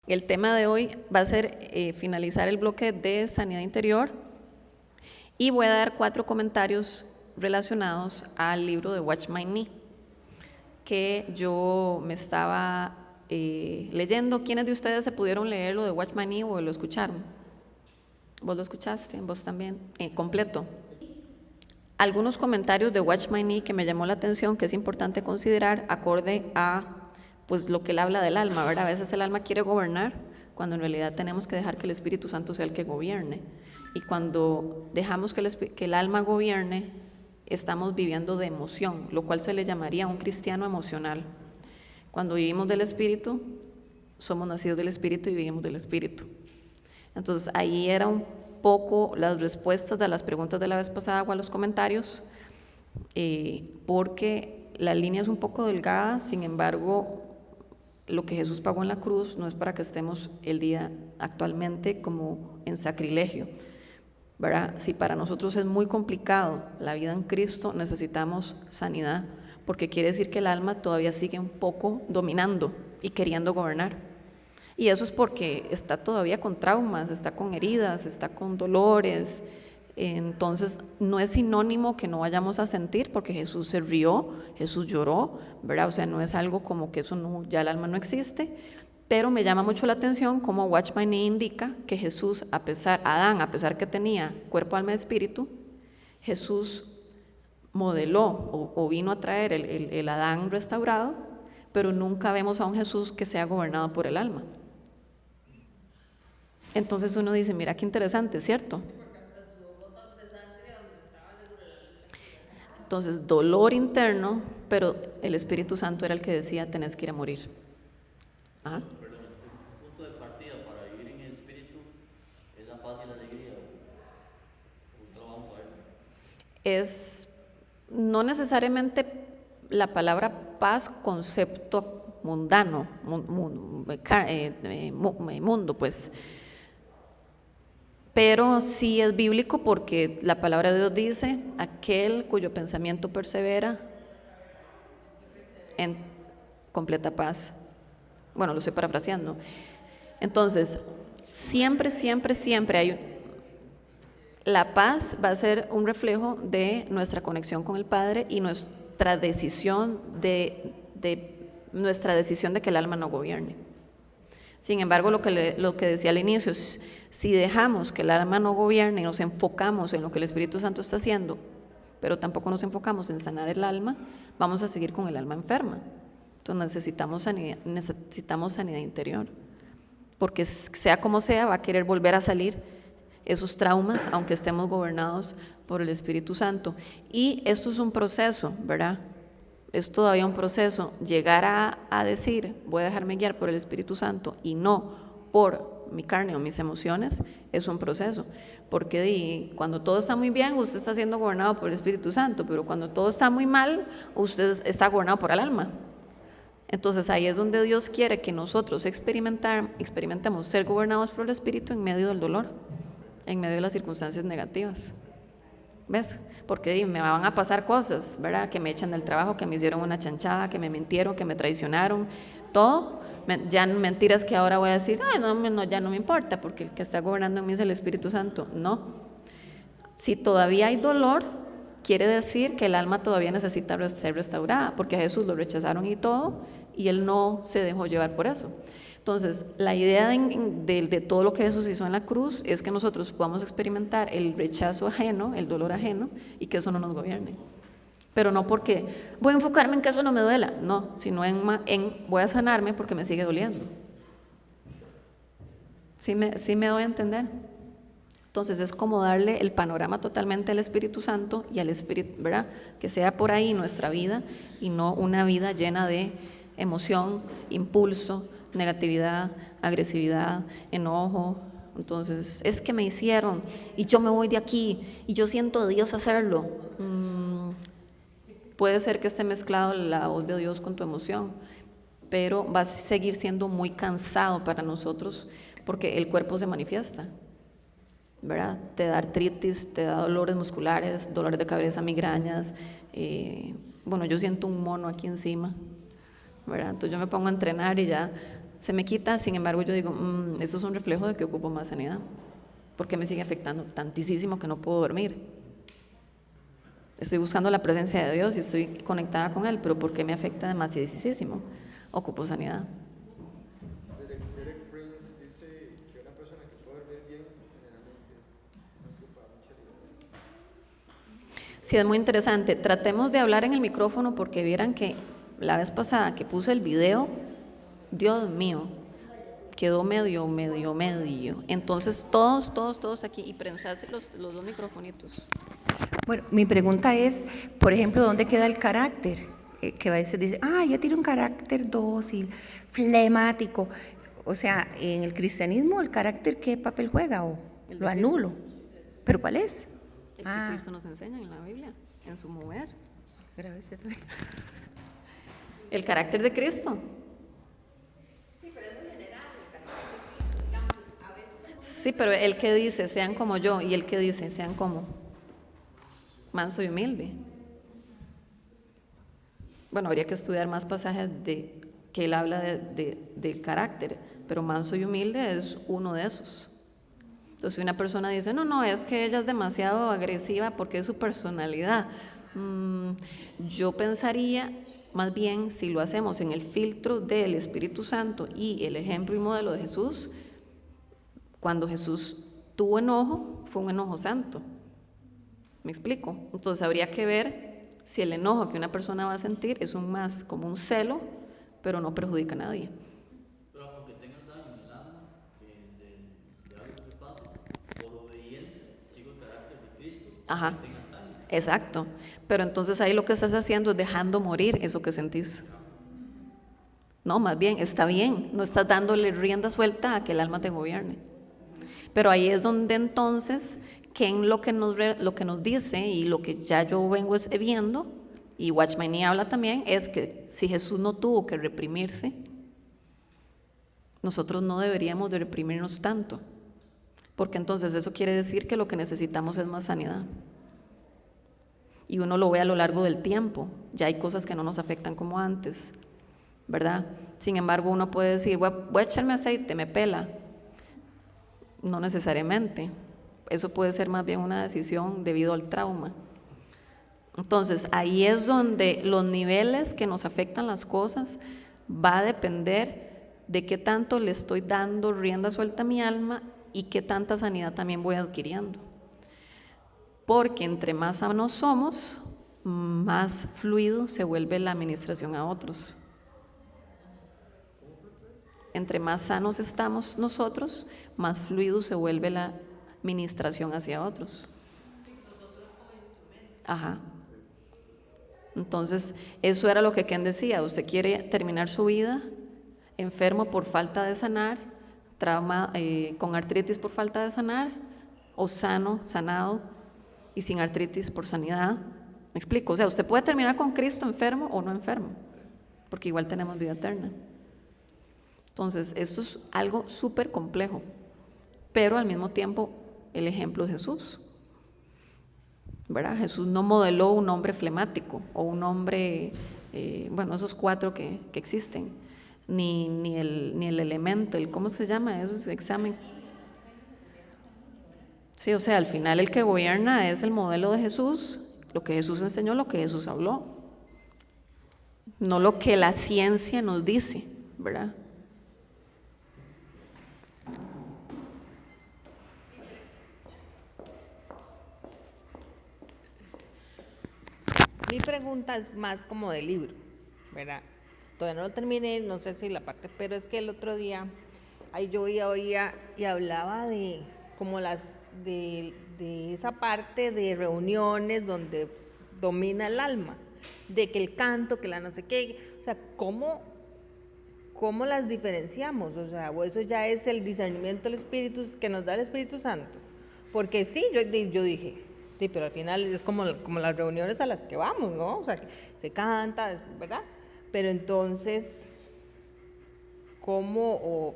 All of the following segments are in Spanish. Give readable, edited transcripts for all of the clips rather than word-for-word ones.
El tema de hoy va a ser finalizar el bloque de sanidad interior y voy a dar 4 comentarios relacionados al libro de Watch My Knee que yo me estaba leyendo. ¿Quiénes de ustedes se pudieron leer lo de Watch My Knee o lo escucharon? ¿Vos lo escuchaste? ¿Vos también? Completo. Algunos comentarios de Watch My Knee que me llamó la atención, que es importante considerar acorde a pues lo que él habla del alma, ¿verdad? A veces el alma quiere gobernar, cuando en realidad tenemos que dejar que el Espíritu Santo sea el que gobierne. Y cuando dejamos que el alma gobierne, estamos viviendo de emoción, lo cual se le llamaría un cristiano emocional. Cuando vivimos del Espíritu, somos nacidos del Espíritu y vivimos del Espíritu. Entonces ahí era un poco las respuestas de las preguntas de la vez pasada o a los comentarios, porque la línea es un poco delgada. Sin embargo, lo que Jesús pagó en la cruz no es para que estemos el día actualmente como en sacrilegio, ¿verdad? Si para nosotros es muy complicado la vida en Cristo, necesitamos sanidad, porque quiere decir que el alma todavía sigue un poco dominando y queriendo gobernar. Y eso es porque está todavía con traumas, está con heridas, está con dolores. Entonces no es sinónimo que no vayamos a sentir, porque Jesús se rió, Jesús lloró, ¿verdad? O sea, no es algo como que eso no, ya el alma no existe. Pero me llama mucho la atención como Watch My Knee indica que Jesús, Adán, a pesar que tenía cuerpo, alma y espíritu, Jesús modeló o vino a traer el Adán restaurado, pero nunca vemos a un Jesús que sea gobernado por el alma. Entonces uno dice, mira qué interesante, ¿cierto? Entonces, dolor interno, pero el Espíritu Santo era el que decía, tenés que ir a morir. Ajá. Perdón, un punto de partida para vivir en el espíritu es la paz y la alegría. Usted lo vamos a ver. Es no necesariamente la palabra paz, concepto mundano, mundo, pues. Pero sí es bíblico, porque la palabra de Dios dice, aquel cuyo pensamiento persevera en completa paz. Bueno, lo estoy parafraseando. Entonces, siempre hay... La paz va a ser un reflejo de nuestra conexión con el Padre y nuestra decisión de que el alma no gobierne. Sin embargo, lo que decía al inicio, si dejamos que el alma no gobierne y nos enfocamos en lo que el Espíritu Santo está haciendo, pero tampoco nos enfocamos en sanar el alma, vamos a seguir con el alma enferma. Entonces necesitamos sanidad interior, porque sea como sea, va a querer volver a salir esos traumas, aunque estemos gobernados por el Espíritu Santo. Y esto es un proceso, ¿verdad? Es todavía un proceso. Llegar a decir, voy a dejarme guiar por el Espíritu Santo y no por mi carne o mis emociones, es un proceso. Porque cuando todo está muy bien, usted está siendo gobernado por el Espíritu Santo, pero cuando todo está muy mal, usted está gobernado por el alma. Entonces ahí es donde Dios quiere que nosotros experimentemos ser gobernados por el Espíritu en medio del dolor, en medio de las circunstancias negativas. ¿Ves? Porque me van a pasar cosas, ¿verdad? Que me echan del trabajo, que me hicieron una chanchada, que me mintieron, que me traicionaron, todo. Ya mentiras que ahora voy a decir, ay, no, ya no me importa, porque el que está gobernando en mí es el Espíritu Santo. No. Si todavía hay dolor, quiere decir que el alma todavía necesita ser restaurada, porque a Jesús lo rechazaron y todo, y él no se dejó llevar por eso. Entonces, la idea de todo lo que Jesús hizo en la cruz es que nosotros podamos experimentar el rechazo ajeno, el dolor ajeno, y que eso no nos gobierne. Pero no porque voy a enfocarme en que eso no me duela, no, sino voy a sanarme porque me sigue doliendo. ¿Sí me doy a entender? Entonces es como darle el panorama totalmente al Espíritu Santo y al Espíritu, ¿verdad? Que sea por ahí nuestra vida y no una vida llena de emoción, impulso, negatividad, agresividad, enojo. Entonces, es que me hicieron y yo me voy de aquí y yo siento a Dios hacerlo. Puede ser que esté mezclado la voz de Dios con tu emoción, pero va a seguir siendo muy cansado para nosotros, porque el cuerpo se manifiesta, ¿verdad? Te da artritis, te da dolores musculares, dolores de cabeza, migrañas. Bueno, yo siento un mono aquí encima, ¿verdad? Entonces yo me pongo a entrenar y ya se me quita, sin embargo yo digo, eso es un reflejo de que ocupo más sanidad, porque me sigue afectando tantísimo que no puedo dormir. Estoy buscando la presencia de Dios y estoy conectada con Él, pero ¿por qué me afecta demasiadísimo? Ocupo sanidad. Derek Prince dice que una persona que puede dormir bien generalmente no ocupa mucha libertad. Sí, es muy interesante. Tratemos de hablar en el micrófono porque vieran que la vez pasada que puse el video, Dios mío, quedó medio. Entonces todos aquí y prensarse los dos microfonitos. Bueno, mi pregunta es, por ejemplo, ¿dónde queda el carácter? Que a veces dice, ella tiene un carácter dócil, flemático. O sea, en el cristianismo, ¿el carácter qué papel juega o El de lo anulo? ¿Pero cuál es? El que Cristo nos enseña en la Biblia, en su mover. Grábese. El carácter de Cristo. Sí, pero el que dice, sean como yo, y el que dice, sean como manso y humilde. Bueno, habría que estudiar más pasajes de que él habla del carácter, pero manso y humilde es uno de esos. Entonces, si una persona dice, no, es que ella es demasiado agresiva porque es su personalidad, yo pensaría, más bien, si lo hacemos en el filtro del Espíritu Santo y el ejemplo y modelo de Jesús, cuando Jesús tuvo enojo, fue un enojo santo. ¿Me explico? Entonces habría que ver si el enojo que una persona va a sentir es más como un celo, pero no perjudica a nadie. Pero aunque tengas daño en el alma de algo que pasa, por obediencia sigo el carácter de Cristo. Ajá, aunque tengas daño. exacto. Pero entonces ahí lo que estás haciendo es dejando morir eso que sentís. No, más bien, está bien, no estás dándole rienda suelta a que el alma te gobierne. Pero ahí es donde entonces, que en lo que nos dice y lo que ya yo vengo viendo, y Watchmeni habla también, es que si Jesús no tuvo que reprimirse, nosotros no deberíamos de reprimirnos tanto, porque entonces eso quiere decir que lo que necesitamos es más sanidad. Y uno lo ve a lo largo del tiempo, ya hay cosas que no nos afectan como antes, ¿verdad? Sin embargo, uno puede decir, voy a echarme aceite, me pela. No necesariamente. Eso puede ser más bien una decisión debido al trauma. Entonces, ahí es donde los niveles que nos afectan las cosas va a depender de qué tanto le estoy dando rienda suelta a mi alma y qué tanta sanidad también voy adquiriendo. Porque entre más sanos somos, más fluido se vuelve la administración a otros. Entre más sanos estamos nosotros, más fluido se vuelve la administración hacia otros. Ajá. Entonces, eso era lo que Ken decía. Usted quiere terminar su vida enfermo por falta de sanar, trauma con artritis por falta de sanar, o sanado y sin artritis por sanidad. ¿Me explico? O sea, usted puede terminar con Cristo enfermo o no enfermo, porque igual tenemos vida eterna. Entonces, esto es algo súper complejo, pero al mismo tiempo el ejemplo de Jesús, ¿verdad? Jesús no modeló un hombre flemático o un hombre, esos 4 que existen, ni el elemento, ¿cómo se llama? Eso es examen. Sí, o sea, al final el que gobierna es el modelo de Jesús, lo que Jesús enseñó, lo que Jesús habló, no lo que la ciencia nos dice, ¿verdad? Mi pregunta es más como de libro, ¿verdad? Todavía no lo terminé, no sé si la parte, pero es que el otro día ahí yo oía y hablaba de como de esa parte de reuniones donde domina el alma, de que el canto, que la no sé qué, o sea, ¿cómo las diferenciamos? O sea, o eso ya es el discernimiento del Espíritu que nos da el Espíritu Santo. Porque sí, yo dije, sí, pero al final es como las reuniones a las que vamos, ¿no? O sea, que se canta, ¿verdad? Pero entonces, ¿cómo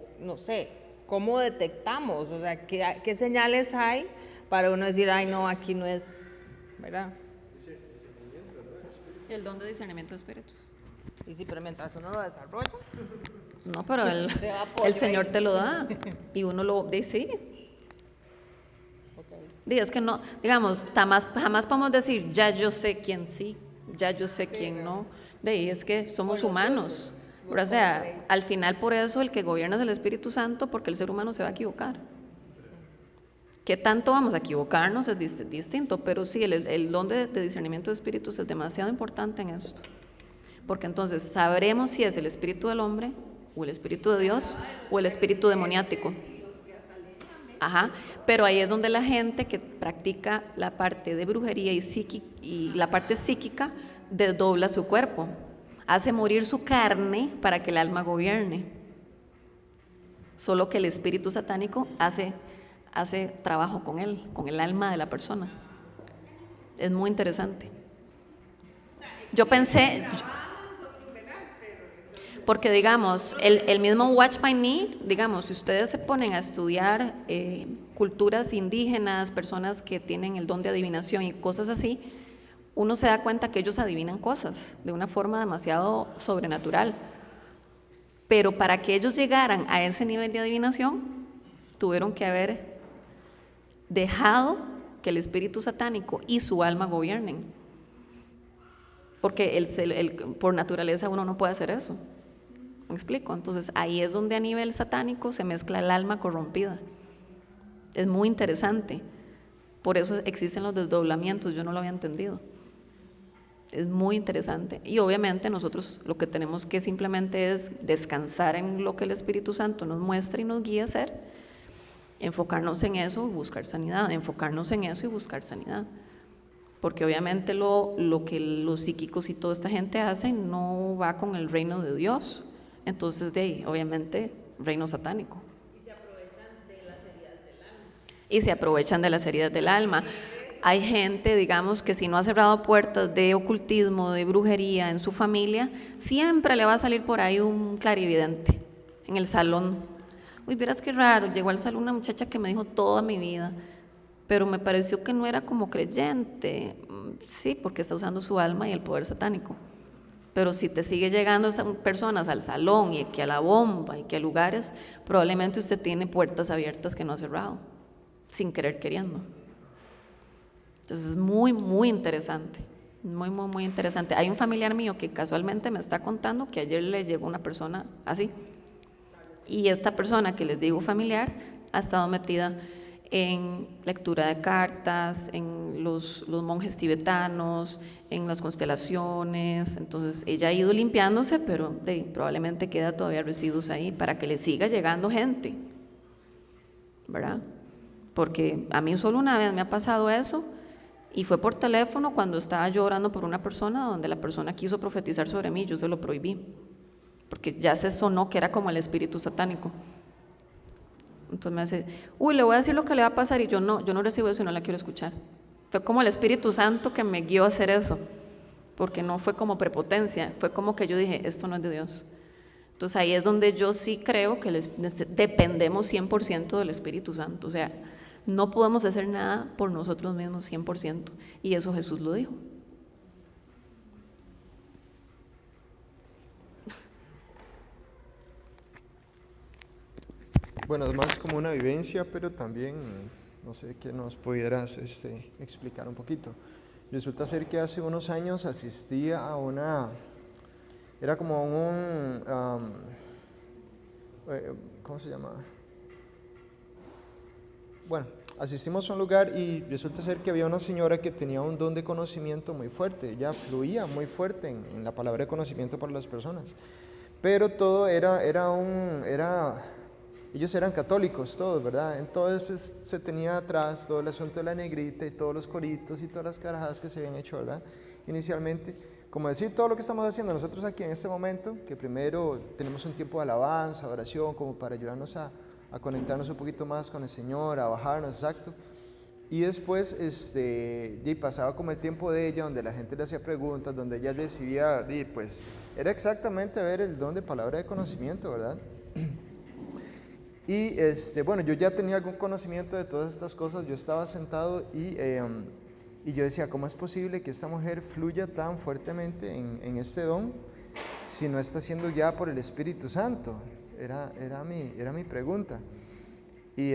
detectamos? O sea, ¿qué señales hay para uno decir, ay, no, aquí no es, ¿verdad? El don de discernimiento de espíritus. Y sí, pero mientras uno lo desarrolla, No, pero Se va el pollo Señor ahí. te lo da y uno lo dice, sí. Di, es que no, digamos, jamás podemos decir, ya yo sé quién sí, ya yo sé quién no. De ahí es que somos humanos. O sea, al final por eso el que gobierna es el Espíritu Santo, porque el ser humano se va a equivocar. ¿Qué tanto vamos a equivocarnos? Es distinto, pero sí, el don de discernimiento de espíritus es demasiado importante en esto. Porque entonces sabremos si es el espíritu del hombre, o el espíritu de Dios, o el espíritu demoniático. Ajá, pero ahí es donde la gente que practica la parte de brujería y la parte psíquica desdobla su cuerpo, hace morir su carne para que el alma gobierne. Solo que el espíritu satánico hace trabajo con él, con el alma de la persona. Es muy interesante. Yo pensé, porque digamos, el mismo Watch by Me, digamos, si ustedes se ponen a estudiar culturas indígenas, personas que tienen el don de adivinación y cosas así, uno se da cuenta que ellos adivinan cosas de una forma demasiado sobrenatural. Pero para que ellos llegaran a ese nivel de adivinación, tuvieron que haber dejado que el espíritu satánico y su alma gobiernen. Porque por naturaleza uno no puede hacer eso. ¿Me explico? Entonces ahí es donde a nivel satánico se mezcla el alma corrompida. Es muy interesante. Por eso existen los desdoblamientos, yo no lo había entendido. Es muy interesante. Y obviamente nosotros lo que tenemos que simplemente es descansar en lo que el Espíritu Santo nos muestra y nos guía a hacer, enfocarnos en eso y buscar sanidad, enfocarnos en eso y buscar sanidad. Porque obviamente lo que los psíquicos y toda esta gente hacen no va con el reino de Dios. Entonces, de ahí, obviamente, reino satánico. Y se aprovechan de las heridas del alma. Hay gente, digamos, que si no ha cerrado puertas de ocultismo, de brujería en su familia, siempre le va a salir por ahí un clarividente en el salón. Uy, vieras qué raro, llegó al salón una muchacha que me dijo toda mi vida, pero me pareció que no era como creyente. Sí, porque está usando su alma y el poder satánico. Pero si te sigue llegando esas personas al salón y que a la bomba y que a lugares, probablemente usted tiene puertas abiertas que no ha cerrado, sin querer queriendo. Entonces es muy, muy interesante, muy, muy, muy interesante. Hay un familiar mío que casualmente me está contando que ayer le llegó una persona así. Y esta persona que les digo familiar ha estado metida en lectura de cartas, en los monjes tibetanos, en las constelaciones. Entonces ella ha ido limpiándose, pero probablemente queda todavía residuos ahí para que le siga llegando gente, ¿verdad? Porque a mí solo una vez me ha pasado eso y fue por teléfono cuando estaba yo orando por una persona donde la persona quiso profetizar sobre mí, yo se lo prohibí porque ya se sonó que era como el espíritu satánico. Entonces me dice, uy, le voy a decir lo que le va a pasar, y yo no recibo eso y no la quiero escuchar. Fue como el Espíritu Santo que me guió a hacer eso, porque no fue como prepotencia, fue como que yo dije, esto no es de Dios. Entonces ahí es donde yo sí creo que dependemos 100% del Espíritu Santo, o sea, no podemos hacer nada por nosotros mismos 100%, y eso Jesús lo dijo. Bueno, es más como una vivencia, pero también, no sé, que nos pudieras explicar un poquito. Resulta ser que hace unos años asistí a era como ¿cómo se llama? Bueno, asistimos a un lugar y resulta ser que había una señora que tenía un don de conocimiento muy fuerte, ella fluía muy fuerte en la palabra de conocimiento para las personas, pero todo ellos eran católicos todos, ¿verdad? Entonces se tenía atrás todo el asunto de la negrita y todos los coritos y todas las carajadas que se habían hecho, ¿verdad? Inicialmente, como decir todo lo que estamos haciendo nosotros aquí en este momento, que primero tenemos un tiempo de alabanza, oración, como para ayudarnos a conectarnos un poquito más con el Señor, a bajarnos, exacto. Y después pasaba como el tiempo de ella, donde la gente le hacía preguntas, donde ella recibía, pues era exactamente ver el don de palabra de conocimiento, ¿verdad? Y bueno, yo ya tenía algún conocimiento de todas estas cosas, yo estaba sentado y yo decía, ¿cómo es posible que esta mujer fluya tan fuertemente en este don? si no está siendo guiada por el Espíritu Santo? Era mi pregunta. Y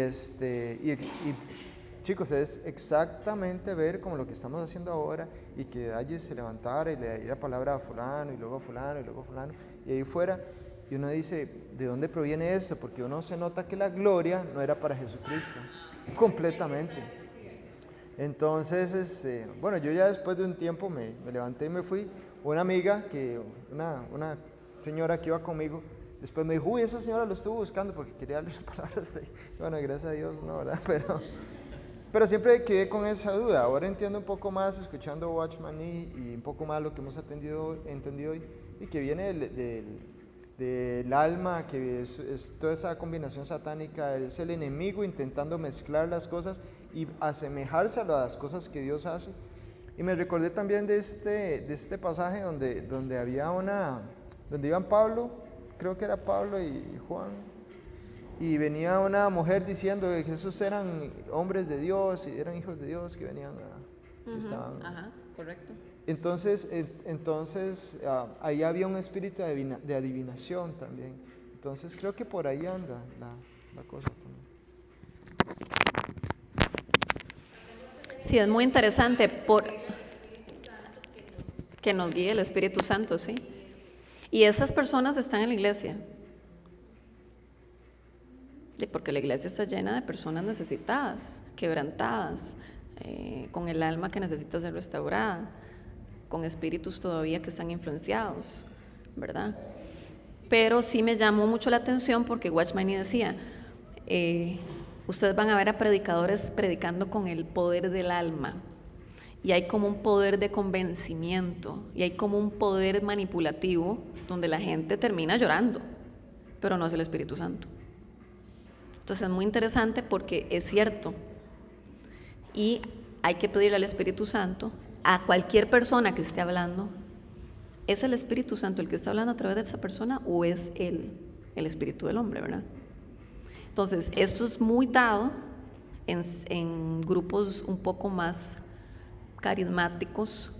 chicos, es exactamente ver como lo que estamos haciendo ahora, y que allí se levantara y le diera palabra a fulano, y luego a fulano, y luego a fulano, y ahí fuera, y uno dice, ¿de dónde proviene esto? Porque uno se nota que la gloria no era para Jesucristo, completamente. Entonces, bueno, yo ya después de un tiempo me levanté y me fui. Una amiga, una señora que iba conmigo, después me dijo, uy, esa señora lo estuvo buscando porque quería darle una palabra a usted. Bueno, gracias a Dios, no, ¿verdad? Pero siempre quedé con esa duda. Ahora entiendo un poco más, escuchando Watchman y un poco más lo que hemos entendido hoy, y que viene del alma, que es toda esa combinación satánica, es el enemigo intentando mezclar las cosas y asemejarse a las cosas que Dios hace. Y me recordé también de este pasaje donde había donde iban Pablo, creo que era Pablo y Juan, y venía una mujer diciendo que esos eran hombres de Dios y eran hijos de Dios que venían que estaban. Ajá, correcto. Entonces ahí había un espíritu de adivinación también. Entonces creo que por ahí anda la cosa también. Sí, es muy interesante que nos guíe el Espíritu Santo, sí. Y esas personas están en la iglesia. Sí, porque la iglesia está llena de personas necesitadas, quebrantadas, con el alma que necesita ser restaurada, con espíritus todavía que están influenciados, ¿verdad? Pero sí me llamó mucho la atención porque Watchman decía, ustedes van a ver a predicadores predicando con el poder del alma, y hay como un poder de convencimiento, y hay como un poder manipulativo donde la gente termina llorando, pero no es el Espíritu Santo. Entonces es muy interesante porque es cierto, y hay que pedirle al Espíritu Santo a cualquier persona que esté hablando, ¿es el Espíritu Santo el que está hablando a través de esa persona o es el espíritu del hombre, verdad? Entonces, esto es muy dado en grupos un poco más carismáticos,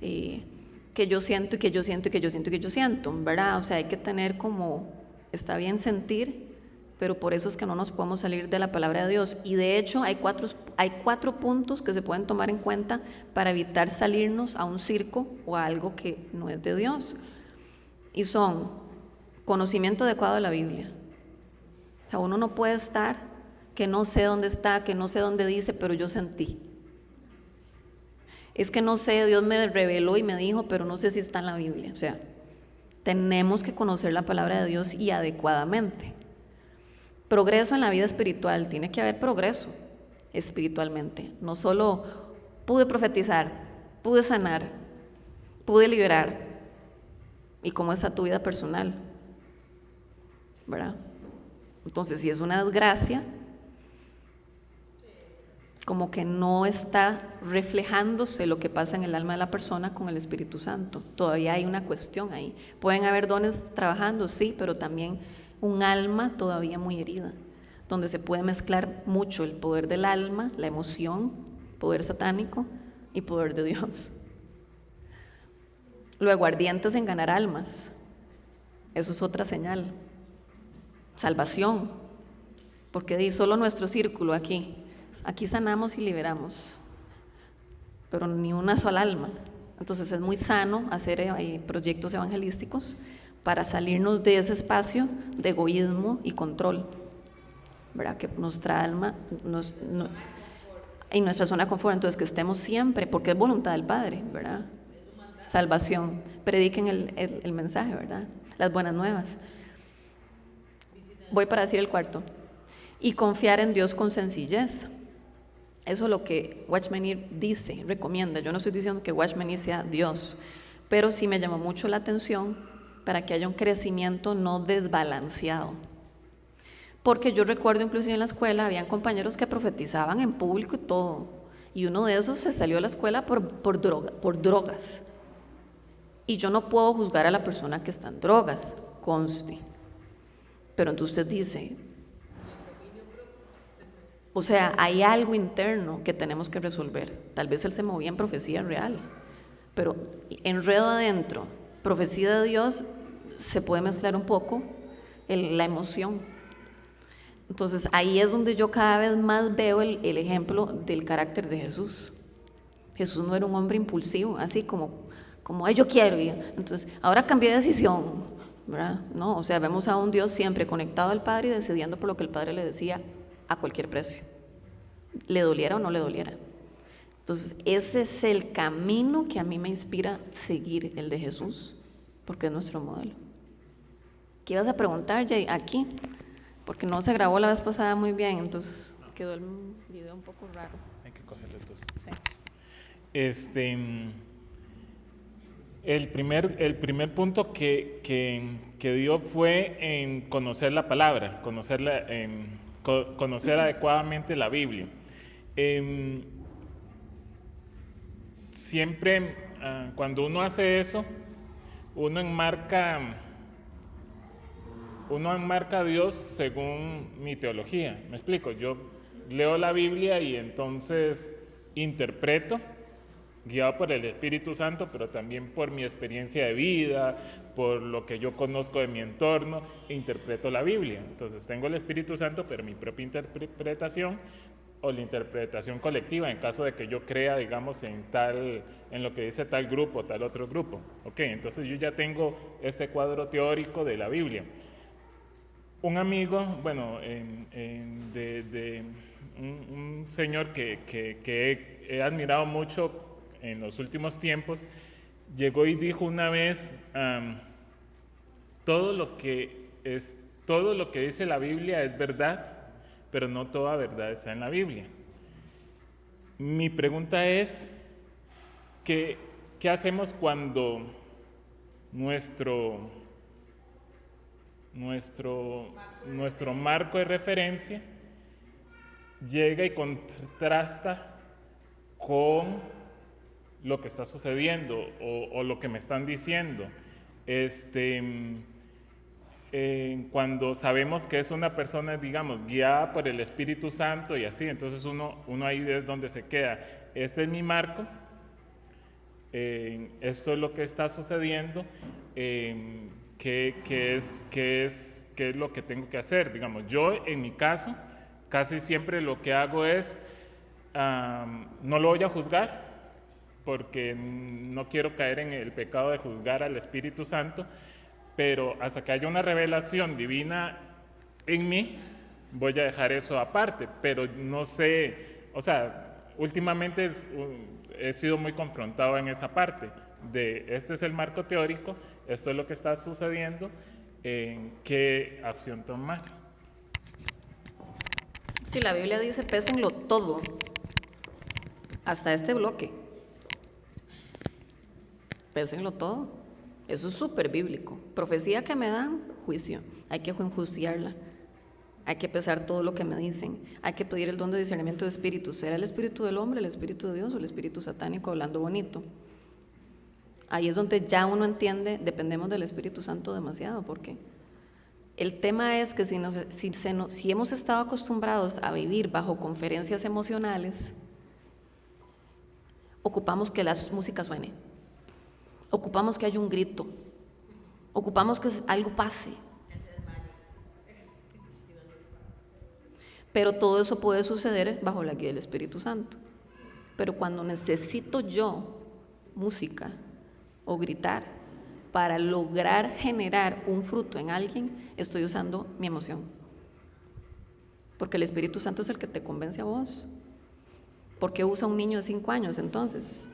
que yo siento y que yo siento y que yo siento y que yo siento, ¿verdad? O sea, hay que tener como, está bien sentir, pero por eso es que no nos podemos salir de la palabra de Dios. Y de hecho hay cuatro puntos que se pueden tomar en cuenta para evitar salirnos a un circo o a algo que no es de Dios. Y son conocimiento adecuado de la Biblia. O sea, uno no puede estar que no sé dónde está, que no sé dónde dice, pero yo sentí. Es que no sé, Dios me reveló y me dijo, pero no sé si está en la Biblia. O sea, tenemos que conocer la palabra de Dios y adecuadamente. Progreso en la vida espiritual, tiene que haber progreso espiritualmente. No solo pude profetizar, pude sanar, pude liberar. ¿Y cómo está tu vida personal? ¿Verdad? Entonces, si es una desgracia, como que no está reflejándose lo que pasa en el alma de la persona con el Espíritu Santo. Todavía hay una cuestión ahí. Pueden haber dones trabajando, sí, pero también un alma todavía muy herida, donde se puede mezclar mucho el poder del alma, la emoción, poder satánico y poder de Dios. Luego, ardientes en ganar almas, eso es otra señal. Salvación, porque solo nuestro círculo aquí sanamos y liberamos, pero ni una sola alma. Entonces es muy sano hacer proyectos evangelísticos para salirnos de ese espacio de egoísmo y control, ¿verdad? Que nuestra alma en nuestra zona de confort, entonces que estemos siempre, porque es voluntad del Padre, ¿verdad? Salvación, prediquen el mensaje, ¿verdad? Las buenas nuevas. Voy para decir el cuarto. Y confiar en Dios con sencillez. Eso es lo que Watchman Nee dice, recomienda. Yo no estoy diciendo que Watchman Nee sea Dios, pero sí me llamó mucho la atención para que haya un crecimiento no desbalanceado. Porque yo recuerdo inclusive en la escuela, habían compañeros que profetizaban en público y todo, y uno de esos se salió de la escuela por drogas. Y yo no puedo juzgar a la persona que está en drogas, conste. Pero entonces usted dice, o sea, hay algo interno que tenemos que resolver. Tal vez él se movía en profecía real, pero enredo adentro profecía de Dios se puede mezclar un poco la emoción. Entonces ahí es donde yo cada vez más veo el ejemplo del carácter de Jesús. Jesús no era un hombre impulsivo, así como "Ay, yo quiero", y entonces ahora cambié de decisión, ¿verdad? No, o sea, vemos a un Dios siempre conectado al Padre y decidiendo por lo que el Padre le decía a cualquier precio, le doliera o no le doliera. Entonces ese es el camino que a mí me inspira seguir, el de Jesús, porque es nuestro modelo. ¿Qué ibas a preguntar, Jay? Aquí, porque no se grabó la vez pasada muy bien, entonces quedó el video un poco raro. Hay que cogerlo entonces. Sí. El primer punto que dio fue en conocer la palabra, conocer adecuadamente la Biblia. Siempre cuando uno hace eso, uno enmarca a Dios según mi teología. ¿Me explico? Yo leo la Biblia y entonces interpreto, guiado por el Espíritu Santo, pero también por mi experiencia de vida, por lo que yo conozco de mi entorno, interpreto la Biblia. Entonces tengo el Espíritu Santo, pero mi propia interpretación o la interpretación colectiva, en caso de que yo crea, digamos, en lo que dice tal grupo, tal otro grupo. Ok, entonces yo ya tengo este cuadro teórico de la Biblia. Un amigo, bueno, un señor que he admirado mucho en los últimos tiempos, llegó y dijo una vez, todo lo que dice la Biblia es verdad, pero no toda verdad está en la Biblia. Mi pregunta es, ¿qué hacemos cuando nuestro marco de referencia llega y contrasta con lo que está sucediendo o lo que me están diciendo? Cuando sabemos que es una persona, digamos, guiada por el Espíritu Santo y así, entonces uno ahí es donde se queda. Este es mi marco, esto es lo que está sucediendo, ¿qué es lo que tengo que hacer? Digamos, yo en mi caso, casi siempre lo que hago es, no lo voy a juzgar, porque no quiero caer en el pecado de juzgar al Espíritu Santo, pero hasta que haya una revelación divina en mí, voy a dejar eso aparte, pero no sé, o sea, últimamente he sido muy confrontado en esa parte, de este es el marco teórico, esto es lo que está sucediendo, ¿qué acción tomar? Si la Biblia dice, pésenlo todo, hasta este bloque. Pésenlo todo. Eso es súper bíblico. Profecía que me dan, juicio. Hay que enjuiciarla. Hay que pesar todo lo que me dicen. Hay que pedir el don de discernimiento de espíritus. ¿Será el espíritu del hombre, el espíritu de Dios o el espíritu satánico hablando bonito? Ahí es donde ya uno entiende, dependemos del Espíritu Santo demasiado, porque el tema es que si hemos estado acostumbrados a vivir bajo conferencias emocionales, ocupamos que la música suene, ocupamos que haya un grito, ocupamos que algo pase. Pero todo eso puede suceder bajo la guía del Espíritu Santo. Pero cuando necesito yo música o gritar para lograr generar un fruto en alguien, estoy usando mi emoción. Porque el Espíritu Santo es el que te convence a vos. ¿Por qué usa un niño de 5 años entonces?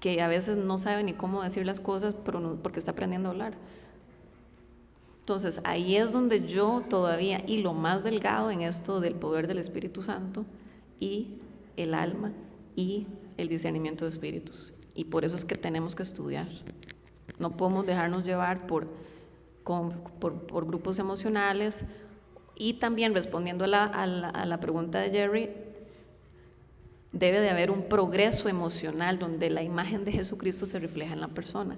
Que a veces no sabe ni cómo decir las cosas, pero no, porque está aprendiendo a hablar. Entonces ahí es donde yo todavía hilo más delgado en esto del poder del Espíritu Santo y el alma y el discernimiento de espíritus. Y por eso es que tenemos que estudiar. No podemos dejarnos llevar por grupos emocionales. Y también respondiendo a la pregunta de Jerry, debe de haber un progreso emocional donde la imagen de Jesucristo se refleja en la persona.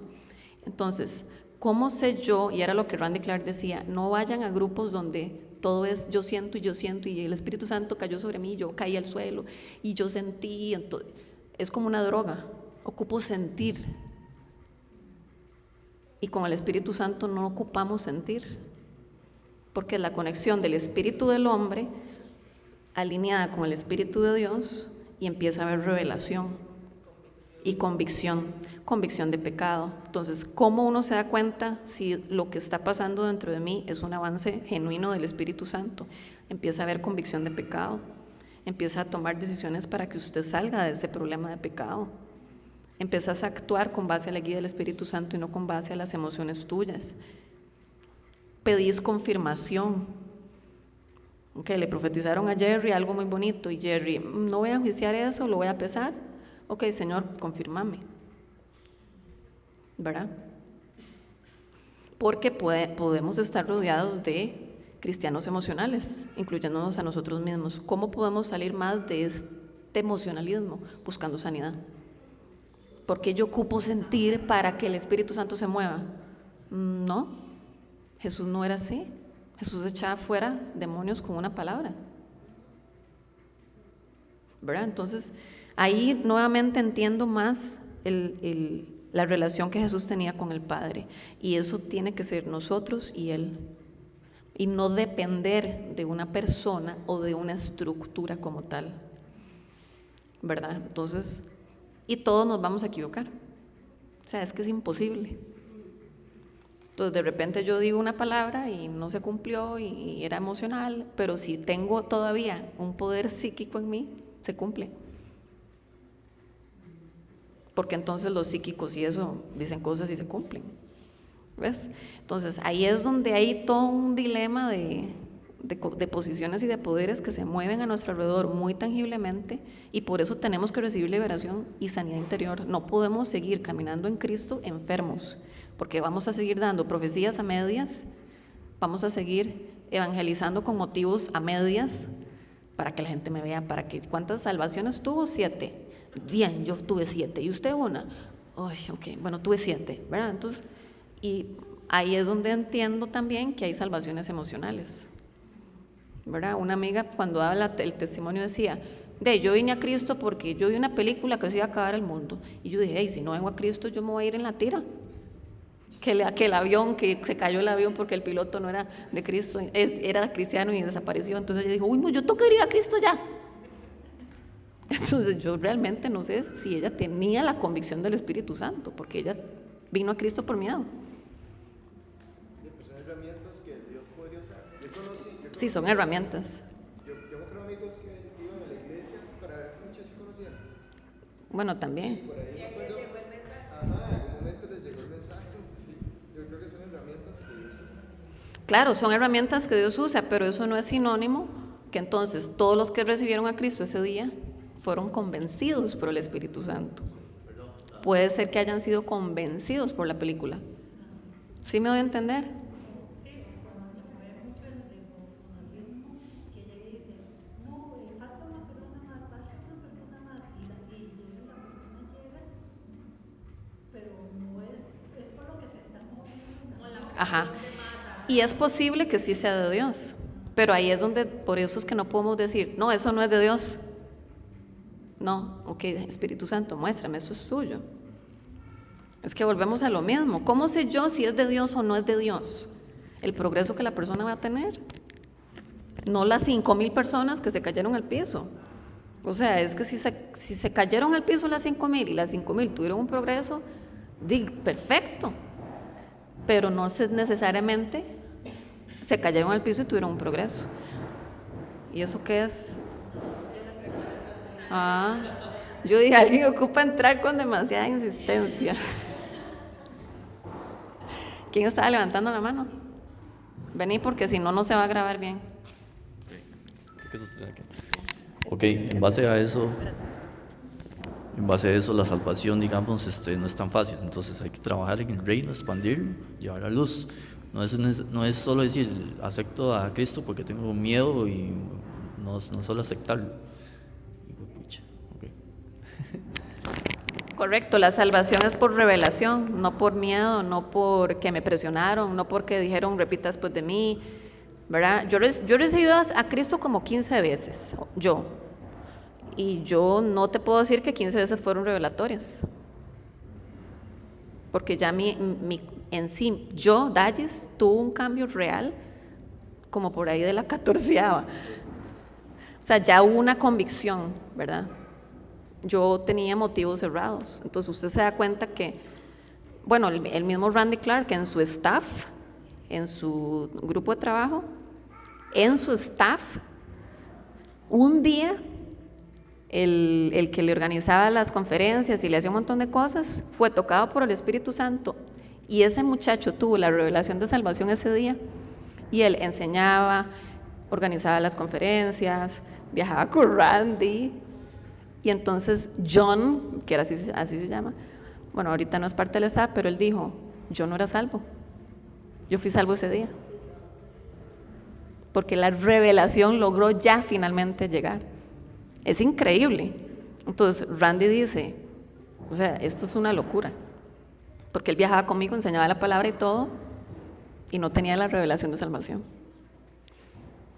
Entonces, ¿cómo sé yo? Y era lo que Randy Clark decía, no vayan a grupos donde todo es yo siento y el Espíritu Santo cayó sobre mí, yo caí al suelo y yo sentí. Es como una droga, ocupo sentir. Y con el Espíritu Santo no ocupamos sentir, porque la conexión del espíritu del hombre alineada con el Espíritu de Dios y empieza a haber revelación y convicción de pecado. Entonces, ¿cómo uno se da cuenta si lo que está pasando dentro de mí es un avance genuino del Espíritu Santo? Empieza a haber convicción de pecado, empieza a tomar decisiones para que usted salga de ese problema de pecado. Empiezas a actuar con base a la guía del Espíritu Santo y no con base a las emociones tuyas. Pedís confirmación. Okay, le profetizaron a Jerry algo muy bonito y Jerry, no voy a enjuiciar eso, lo voy a pesar. Ok, Señor, confírmame. ¿Verdad? Porque podemos estar rodeados de cristianos emocionales, incluyéndonos a nosotros mismos. ¿Cómo podemos salir más de este emocionalismo? Buscando sanidad. Porque yo ocupo sentir para que el Espíritu Santo se mueva. No, Jesús no era así. Jesús echaba fuera demonios con una palabra. ¿Verdad? Entonces, ahí nuevamente entiendo más la relación que Jesús tenía con el Padre. Y eso tiene que ser nosotros y Él. Y no depender de una persona o de una estructura como tal. ¿Verdad? Entonces, y todos nos vamos a equivocar. O sea, es que es imposible. Entonces, de repente yo digo una palabra y no se cumplió y era emocional, pero si tengo todavía un poder psíquico en mí, se cumple. Porque entonces los psíquicos y eso dicen cosas y se cumplen. ¿Ves? Entonces, ahí es donde hay todo un dilema de posiciones y de poderes que se mueven a nuestro alrededor muy tangiblemente, y por eso tenemos que recibir liberación y sanidad interior. No podemos seguir caminando en Cristo enfermos, porque vamos a seguir dando profecías a medias, vamos a seguir evangelizando con motivos a medias para que la gente me vea, para que ¿cuántas salvaciones tuvo? 7. Bien, yo tuve 7. ¿Y usted una? Ay, ok, bueno, tuve 7, ¿verdad? Entonces, y ahí es donde entiendo también que hay salvaciones emocionales, ¿verdad? Una amiga cuando habla el testimonio decía, yo vine a Cristo porque yo vi una película que se iba a acabar el mundo, y yo dije, si no vengo a Cristo yo me voy a ir en la tira, que el avión, que se cayó el avión porque el piloto no era de Cristo, era cristiano y desapareció. Entonces ella dijo, uy, no, yo tengo que ir a Cristo ya. Entonces yo realmente no sé si ella tenía la convicción del Espíritu Santo, porque ella vino a Cristo por miedo. Son herramientas que Dios podría usar. Yo conocí, Sí, son herramientas. Yo me creo amigos que iban a la iglesia para ver qué muchacho conocían. Bueno, también. Por ahí me acuerdo. Ajá, en algún momento les llegó el mensaje. Sí, yo creo que son herramientas que Dios usa. Claro, son herramientas que Dios usa, pero eso no es sinónimo que entonces todos los que recibieron a Cristo ese día fueron convencidos por el Espíritu Santo. Puede ser que hayan sido convencidos por la película. ¿Sí me doy a entender? Ajá. Y es posible que sí sea de Dios, pero ahí es donde, por eso es que no podemos decir, no, eso no es de Dios. No, ok, Espíritu Santo, muéstrame, eso es suyo. Es que volvemos a lo mismo. ¿Cómo sé yo si es de Dios o no es de Dios? El progreso que la persona va a tener. No las 5,000 personas que se cayeron al piso. O sea, es que si se cayeron al piso las 5,000 y las 5,000 tuvieron un progreso, perfecto. Pero no necesariamente se cayeron al piso y tuvieron un progreso. ¿Y eso qué es? Yo dije, alguien ocupa entrar con demasiada insistencia. ¿Quién estaba levantando la mano? Vení, porque si no, no se va a grabar bien. Ok, en base a eso, la salvación, digamos, no es tan fácil. Entonces hay que trabajar en el reino, expandirlo, llevar a luz. No es solo decir, acepto a Cristo porque tengo miedo, y no solo aceptarlo. Correcto, la salvación es por revelación, no por miedo, no porque me presionaron, no porque dijeron repita después de mí, ¿verdad? Yo he recibido a Cristo como 15 veces, y yo no te puedo decir que 15 veces fueron revelatorias. porque ya en sí, yo, Dalles, tuvo un cambio real como por ahí de la 14ª. O sea, ya hubo una convicción, ¿verdad? Yo tenía motivos cerrados. Entonces usted se da cuenta que, bueno, el mismo Randy Clark en su staff, en su grupo de trabajo, en su staff, un día el que le organizaba las conferencias y le hacía un montón de cosas, fue tocado por el Espíritu Santo, y ese muchacho tuvo la revelación de salvación ese día, y él enseñaba, organizaba las conferencias, viajaba con Randy, y entonces John, que era así se llama, bueno, ahorita no es parte del staff, pero él dijo, yo no era salvo, yo fui salvo ese día, porque la revelación logró ya finalmente llegar. Es increíble. Entonces Randy dice, o sea, esto es una locura, porque él viajaba conmigo, enseñaba la palabra y todo, y no tenía la revelación de salvación.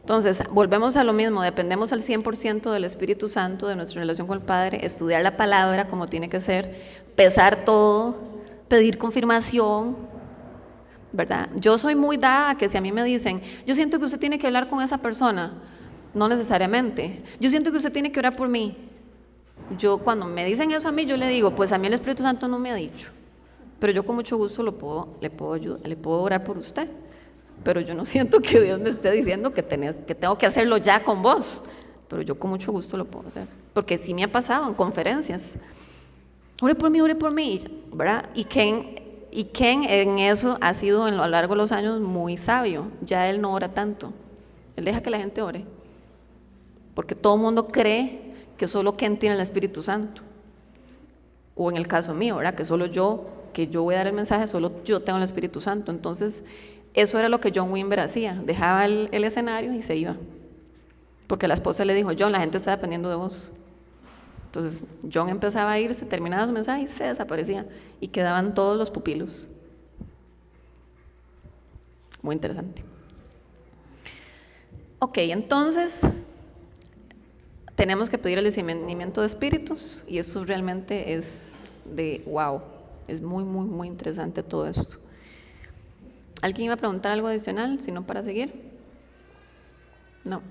Entonces, volvemos a lo mismo, dependemos al 100% del Espíritu Santo, de nuestra relación con el Padre, estudiar la palabra como tiene que ser, pesar todo, pedir confirmación, ¿verdad? Yo soy muy dada a que si a mí me dicen, yo siento que usted tiene que hablar con esa persona, no necesariamente. Yo siento que usted tiene que orar por mí. Yo, cuando me dicen eso a mí, yo le digo, pues a mí el Espíritu Santo no me ha dicho, pero yo con mucho gusto le puedo orar por usted, pero yo no siento que Dios me esté diciendo que tengo que hacerlo ya con vos, pero yo con mucho gusto lo puedo hacer, porque sí me ha pasado en conferencias, ore por mí, ¿verdad? Y Ken en eso ha sido a lo largo de los años muy sabio, ya él no ora tanto, él deja que la gente ore, porque todo el mundo cree que solo Ken tiene el Espíritu Santo, o en el caso mío, ¿verdad? Que solo yo voy a dar el mensaje, solo yo tengo el Espíritu Santo. Entonces eso era lo que John Wimber hacía, dejaba el escenario y se iba, porque la esposa le dijo, John, la gente está dependiendo de vos. Entonces John empezaba a irse, terminaba su mensaje y se desaparecía, y quedaban todos los pupilos. Muy interesante. Ok, entonces tenemos que pedir el discernimiento de espíritus, y eso realmente es de wow, es muy, muy, muy interesante todo esto. ¿Alguien iba a preguntar algo adicional, si no para seguir? No.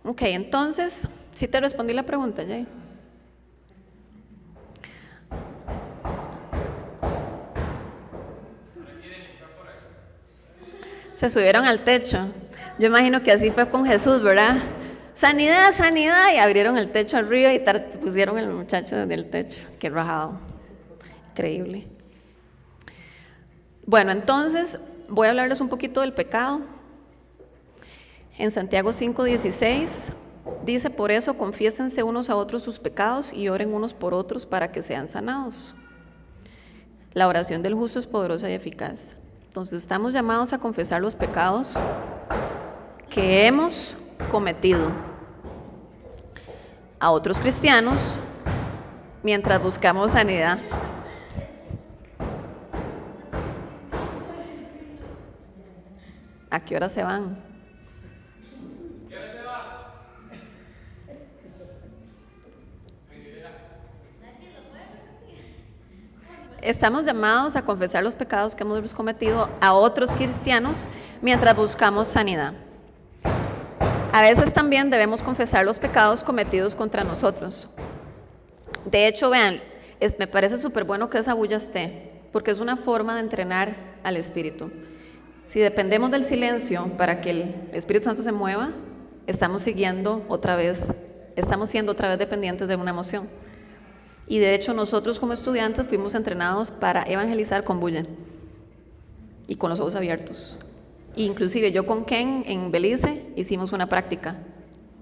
Ok, entonces, sí te respondí la pregunta, Jay. Se subieron al techo. Yo imagino que así fue con Jesús, ¿verdad? Sanidad, sanidad, y abrieron el techo arriba y pusieron el muchacho desde el techo. Qué rajado, increíble. Bueno, entonces voy a hablarles un poquito del pecado. En Santiago 5:16 dice, por eso confiésense unos a otros sus pecados y oren unos por otros para que sean sanados. La oración del justo es poderosa y eficaz. Entonces estamos llamados a confesar los pecados que hemos cometido a otros cristianos mientras buscamos sanidad. ¿A qué hora se van? Estamos llamados a confesar los pecados que hemos cometido a otros cristianos mientras buscamos sanidad. A veces también debemos confesar los pecados cometidos contra nosotros. De hecho, vean, me parece súper bueno que esa bulla esté, porque es una forma de entrenar al Espíritu. Si dependemos del silencio para que el Espíritu Santo se mueva, estamos siendo otra vez dependientes de una emoción. Y de hecho nosotros como estudiantes fuimos entrenados para evangelizar con bulla y con los ojos abiertos. Inclusive yo con Ken en Belice hicimos una práctica.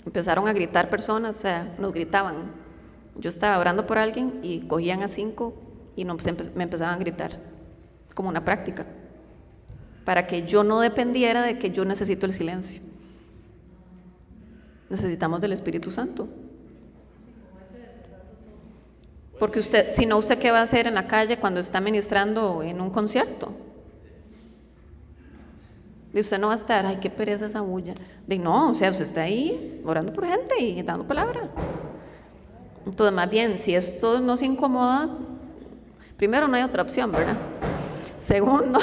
Empezaron a gritar personas, o sea, nos gritaban. Yo estaba orando por alguien y cogían a 5 y me empezaban a gritar, como una práctica, para que yo no dependiera de que yo necesito el silencio. Necesitamos del Espíritu Santo. Porque usted, si no, ¿usted qué va a hacer en la calle cuando está ministrando en un concierto? Y usted no va a estar, ay, qué pereza esa bulla. De no, o sea, usted está ahí orando por gente y dando palabra. Entonces, más bien, si esto nos incomoda, Primero, no hay otra opción, ¿verdad? Segundo,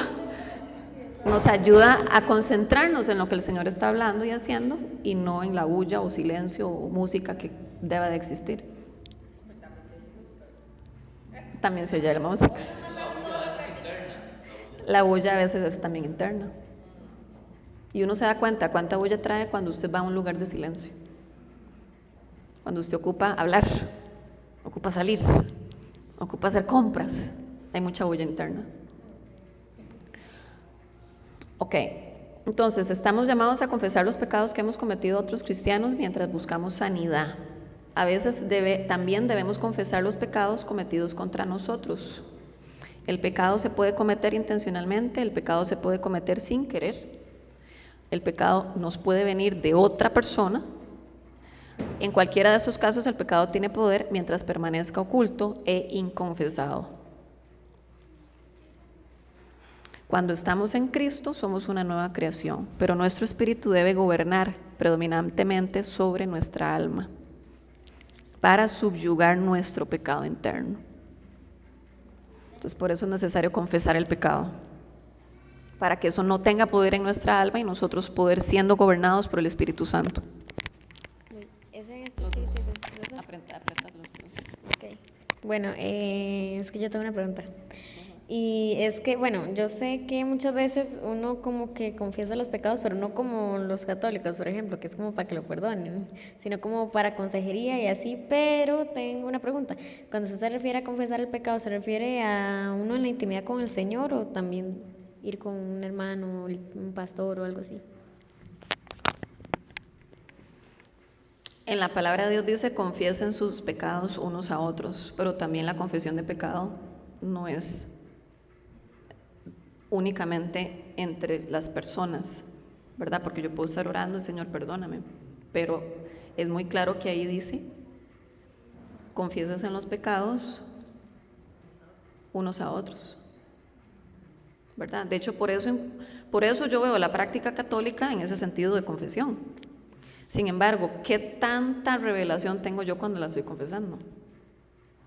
nos ayuda a concentrarnos en lo que el Señor está hablando y haciendo y no en la bulla o silencio o música que debe de existir. También se oye la música. La bulla a veces es también interna. Y uno se da cuenta cuánta bulla trae cuando usted va a un lugar de silencio. Cuando usted ocupa hablar, ocupa salir, ocupa hacer compras, hay mucha bulla interna. Ok, entonces estamos llamados a confesar los pecados que hemos cometido otros cristianos mientras buscamos sanidad. A veces también debemos confesar los pecados cometidos contra nosotros. El pecado se puede cometer intencionalmente, el pecado se puede cometer sin querer, el pecado nos puede venir de otra persona. En cualquiera de estos casos el pecado tiene poder mientras permanezca oculto e inconfesado. Cuando estamos en Cristo somos una nueva creación, pero nuestro espíritu debe gobernar predominantemente sobre nuestra alma para subyugar nuestro pecado interno. Entonces por eso es necesario confesar el pecado, para que eso no tenga poder en nuestra alma y nosotros poder siendo gobernados por el Espíritu Santo. Okay. Bueno, es que yo tengo una pregunta. Y es que, bueno, yo sé que muchas veces uno como que confiesa los pecados, pero no como los católicos, por ejemplo, que es como para que lo perdonen, sino como para consejería y así. Pero tengo una pregunta. Cuando usted se refiere a confesar el pecado, ¿se refiere a uno en la intimidad con el Señor o también ir con un hermano, un pastor o algo así? En la palabra de Dios dice: confiesen sus pecados unos a otros, pero también la confesión de pecado no es únicamente entre las personas, ¿verdad? Porque yo puedo estar orando, Señor, perdóname, pero es muy claro que ahí dice: confiésese en los pecados unos a otros, ¿verdad? De hecho, por eso yo veo la práctica católica en ese sentido de confesión. Sin embargo, ¿qué tanta revelación tengo yo cuando la estoy confesando?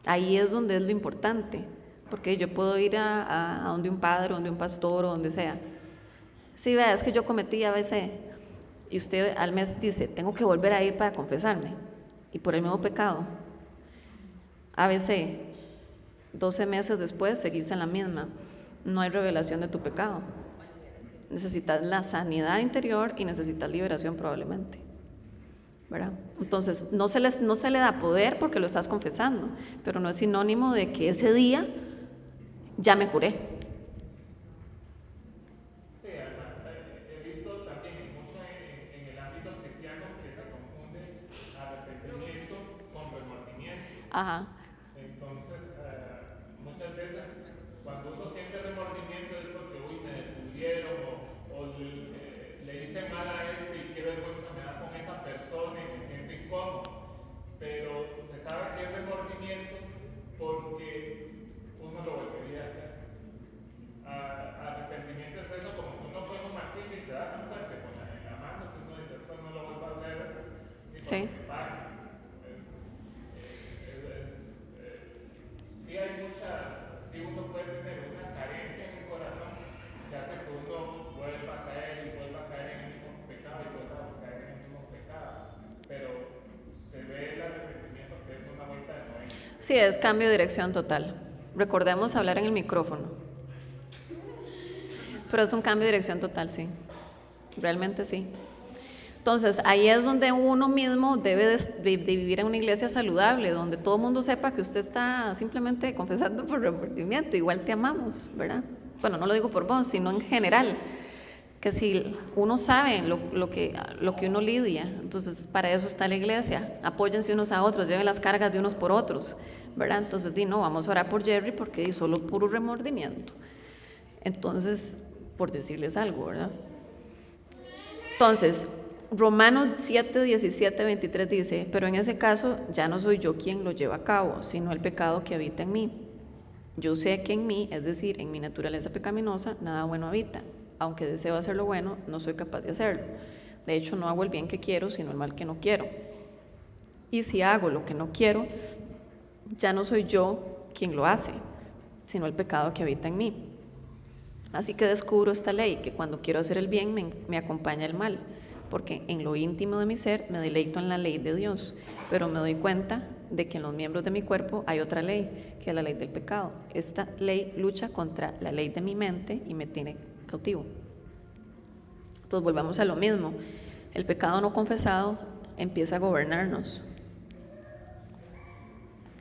Ahí es donde es lo importante, porque yo puedo ir a donde un padre, donde un pastor o donde sea. Sí, vea, es que yo cometí ABC, y usted al mes dice: tengo que volver a ir para confesarme, y por el mismo pecado. ABC, 12 meses después seguís en la misma. No hay revelación de tu pecado. Necesitas la sanidad interior y necesitas liberación probablemente, ¿verdad? Entonces no se le da poder porque lo estás confesando, pero no es sinónimo de que ese día ya me curé. Sí, además he visto también mucho en el ámbito cristiano que se confunde arrepentimiento con remordimiento. Ajá. Entonces, muchas veces cuando uno siente remordimiento es porque, uy, me descubrieron o le hice mal a este y qué vergüenza me da con esa persona y me siento incómodo. Pero se sabe que es remordimiento porque uno lo volvería a hacer. Arrepentimiento es eso, como que uno pone un martillo y se da tan fuerte con la mano que uno dice: esto no lo vuelvo a hacer ni cuando me pague. Sí hay muchas, sí uno puede tener una carencia en el corazón que hace que uno vuelva a caer y vuelva a caer en el mismo pecado y vuelva a caer en el mismo pecado, pero se ve el arrepentimiento que es una vuelta de 90. Sí, es cambio de dirección total. Recordemos hablar en el micrófono. Pero es un cambio de dirección total, sí. Realmente sí. Entonces, ahí es donde uno mismo debe de vivir en una iglesia saludable, donde todo el mundo sepa que usted está simplemente confesando por remordimiento. Igual te amamos, ¿verdad? Bueno, no lo digo por vos, sino en general. Que si uno sabe lo que uno lidia, entonces para eso está la iglesia. Apóyense unos a otros, lleven las cargas de unos por otros, ¿verdad? Entonces, no, vamos a orar por Jerry porque es solo puro remordimiento. Entonces, por decirles algo, ¿verdad? Entonces, Romanos 7, 17, 23 dice: pero en ese caso ya no soy yo quien lo lleva a cabo, sino el pecado que habita en mí. Yo sé que en mí, es decir, en mi naturaleza pecaminosa, nada bueno habita. Aunque deseo hacer lo bueno, no soy capaz de hacerlo. De hecho, no hago el bien que quiero, sino el mal que no quiero. Y si hago lo que no quiero, ya no soy yo quien lo hace, sino el pecado que habita en mí. Así que descubro esta ley, que cuando quiero hacer el bien me acompaña el mal, porque en lo íntimo de mi ser me deleito en la ley de Dios, pero me doy cuenta de que en los miembros de mi cuerpo hay otra ley, que es la ley del pecado. Esta ley lucha contra la ley de mi mente y me tiene cautivo. Entonces volvamos a lo mismo. El pecado no confesado empieza a gobernarnos.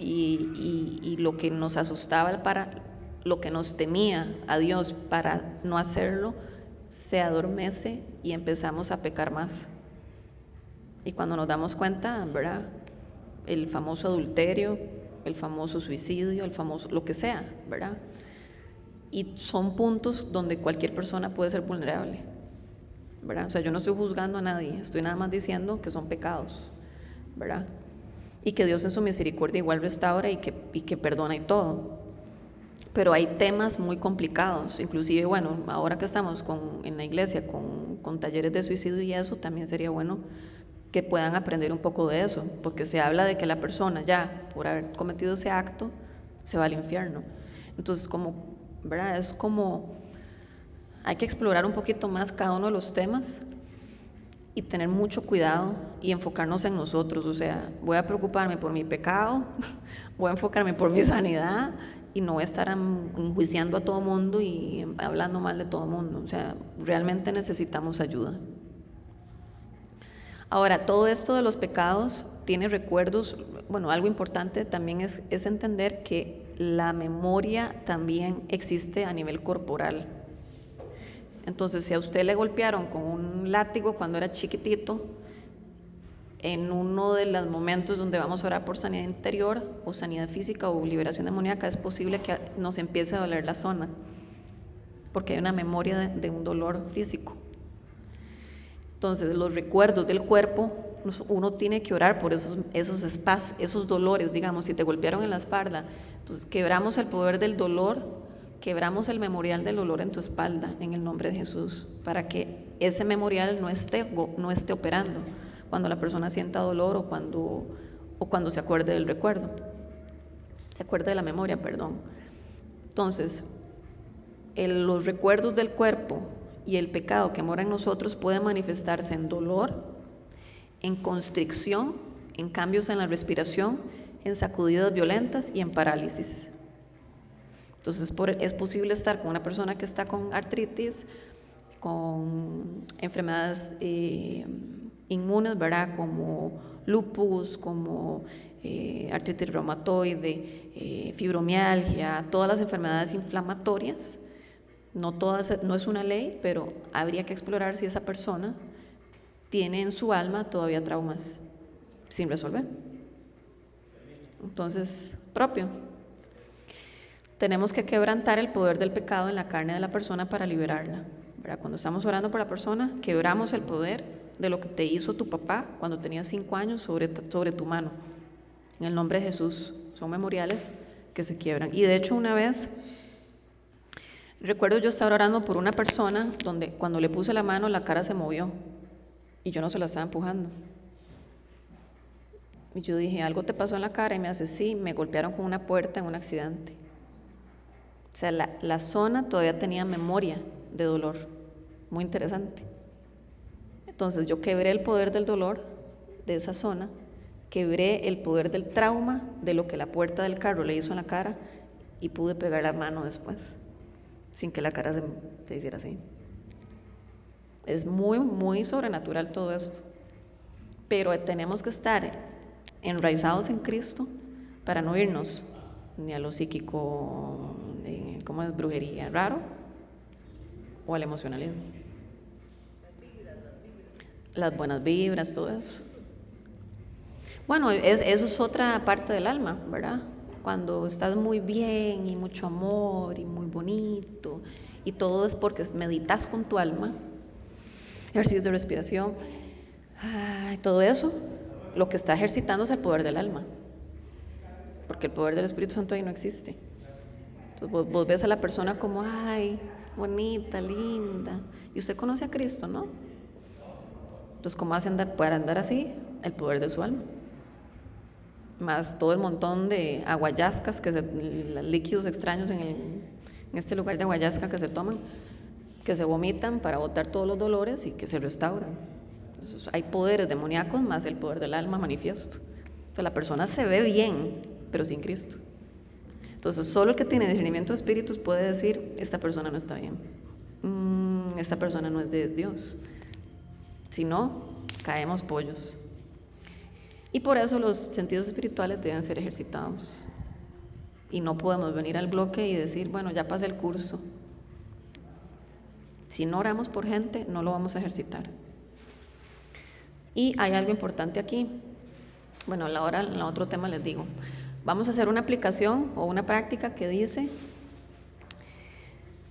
Y lo que nos asustaba lo que nos temía a Dios para no hacerlo, se adormece y empezamos a pecar más. Y cuando nos damos cuenta, ¿verdad? El famoso adulterio, el famoso suicidio, el famoso lo que sea, ¿verdad? Y son puntos donde cualquier persona puede ser vulnerable, ¿verdad? O sea, yo no estoy juzgando a nadie, estoy nada más diciendo que son pecados, ¿verdad? Y que Dios en su misericordia igual restaura y que perdona y todo. Pero hay temas muy complicados, inclusive, bueno, ahora que estamos en la iglesia con talleres de suicidio y eso, también sería bueno que puedan aprender un poco de eso, porque se habla de que la persona ya, por haber cometido ese acto, se va al infierno. Entonces, ¿verdad? Es como, hay que explorar un poquito más cada uno de los temas y tener mucho cuidado y enfocarnos en nosotros. O sea, voy a preocuparme por mi pecado, voy a enfocarme por mi sanidad y no voy a estar enjuiciando a todo mundo y hablando mal de todo mundo. O sea, realmente necesitamos ayuda. Ahora, todo esto de los pecados tiene recuerdos. Bueno, algo importante también es entender que la memoria también existe a nivel corporal. Entonces, si a usted le golpearon con un látigo cuando era chiquitito, en uno de los momentos donde vamos a orar por sanidad interior o sanidad física o liberación demoníaca, es posible que nos empiece a doler la zona, porque hay una memoria de un dolor físico. Entonces, los recuerdos del cuerpo, uno tiene que orar por esos espacios, esos dolores, digamos, si te golpearon en la espalda, entonces quebramos el poder del dolor, quebramos el memorial del dolor en tu espalda, en el nombre de Jesús, para que ese memorial no esté operando cuando la persona sienta dolor o cuando se acuerde del recuerdo, se acuerde de la memoria, perdón. Entonces, los recuerdos del cuerpo y el pecado que mora en nosotros puede manifestarse en dolor, en constricción, en cambios en la respiración, en sacudidas violentas y en parálisis. Entonces es posible estar con una persona que está con artritis, con enfermedades inmunes, ¿verdad? Como lupus, como artritis reumatoide, fibromialgia, todas las enfermedades inflamatorias. No es una ley, pero habría que explorar si esa persona tiene en su alma todavía traumas sin resolver. Entonces, tenemos que quebrantar el poder del pecado en la carne de la persona para liberarla, ¿verdad? Cuando estamos orando por la persona, quebramos el poder de lo que te hizo tu papá cuando tenías 5 años sobre tu mano. En el nombre de Jesús, son memoriales que se quiebran. Y de hecho, una vez, recuerdo yo estar orando por una persona donde cuando le puse la mano la cara se movió y yo no se la estaba empujando. Y yo dije, ¿algo te pasó en la cara? Y me hace, sí, me golpearon con una puerta en un accidente. O sea, la zona todavía tenía memoria de dolor. Muy interesante. Entonces yo quebré el poder del dolor de esa zona, quebré el poder del trauma de lo que la puerta del carro le hizo en la cara y pude pegar la mano después, sin que la cara se hiciera así. Es muy, muy sobrenatural todo esto. Pero tenemos que estar enraizados en Cristo para no irnos ni a lo psíquico, ¿cómo es? Brujería, raro, o al emocionalismo. Las buenas vibras, todo eso. Bueno, eso es otra parte del alma, ¿verdad? Cuando estás muy bien y mucho amor y muy bonito y todo es porque meditas con tu alma, ejercicios de respiración, todo eso, lo que está ejercitando es el poder del alma, porque el poder del Espíritu Santo ahí no existe. Entonces vos ves a la persona como, ay, bonita, linda, y usted conoce a Cristo, ¿no? Entonces, ¿cómo hace para andar así? El poder de su alma. más todo el montón de aguayascas, líquidos extraños en este lugar de aguayasca que se toman, que se vomitan para botar todos los dolores y que se restauran. Entonces, hay poderes demoníacos más el poder del alma manifiesto. Entonces, la persona se ve bien, pero sin Cristo. Entonces, solo el que tiene discernimiento de espíritus puede decir, esta persona no está bien, esta persona no es de Dios. Si no, caemos pollos. Y por eso los sentidos espirituales deben ser ejercitados. Y no podemos venir al bloque y decir, bueno, ya pasé el curso. Si no oramos por gente, no lo vamos a ejercitar. Y hay algo importante aquí. Bueno, en el otro tema les digo. Vamos a hacer una aplicación o una práctica que dice,